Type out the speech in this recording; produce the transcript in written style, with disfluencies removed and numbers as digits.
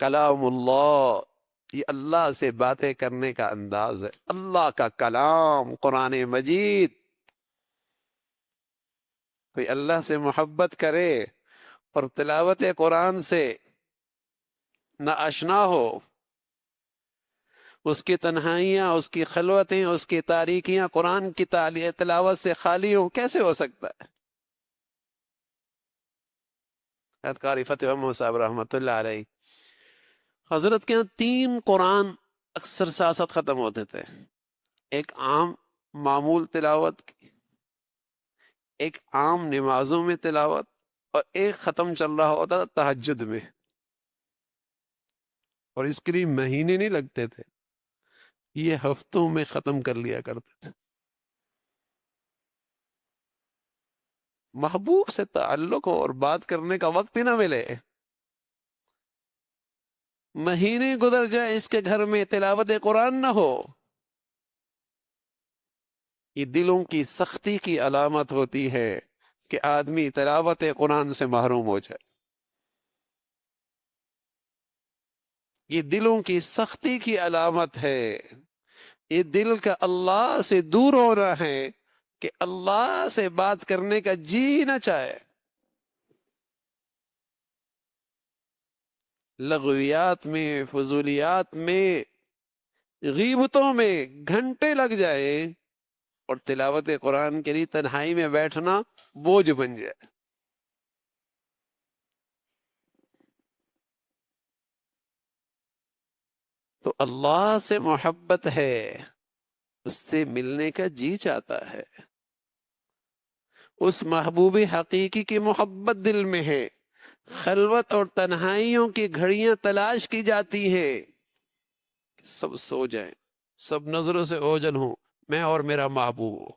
کلام اللہ، یہ اللہ سے باتیں کرنے کا انداز ہے، اللہ کا کلام قرآن مجید۔ کوئی اللہ سے محبت کرے اور تلاوت قرآن سے نہ آشنا ہو، اس کی تنہائیاں، اس کی خلوتیں، اس کی تاریکیاں قرآن کی تلاوت سے خالی ہوں، کیسے ہو سکتا ہے؟ قاری فتح محمد صاحب رحمۃ اللہ علیہ، حضرت کے یہاں 3 قرآن اکثر ساتھ ختم ہوتے تھے، ایک عام معمول تلاوت کی، ایک عام نمازوں میں تلاوت، اور ایک ختم چل رہا ہوتا تھا تہجد میں، اور اس کے لیے مہینے نہیں لگتے تھے، یہ ہفتوں میں ختم کر لیا کرتے تھے۔ محبوب سے تعلق ہو اور بات کرنے کا وقت ہی نہ ملے، مہینے گزر جائے اس کے گھر میں تلاوت قرآن نہ ہو، یہ دلوں کی سختی کی علامت ہوتی ہے کہ آدمی تلاوت قرآن سے محروم ہو جائے۔ یہ دلوں کی سختی کی علامت ہے، یہ دل کا اللہ سے دور ہونا ہے کہ اللہ سے بات کرنے کا جی نہ چاہے۔ لغویات میں، فضولیات میں، غیبتوں میں گھنٹے لگ جائے، اور تلاوت قرآن کے لیے تنہائی میں بیٹھنا بوجھ بن جائے۔ تو اللہ سے محبت ہے، اس سے ملنے کا جی چاہتا ہے، اس محبوب حقیقی کی محبت دل میں ہے، خلوت اور تنہائیوں کی گھڑیاں تلاش کی جاتی ہیں، سب سو جائیں، سب نظروں سے اوجھل ہوں، میں اور میرا محبوب ہوں۔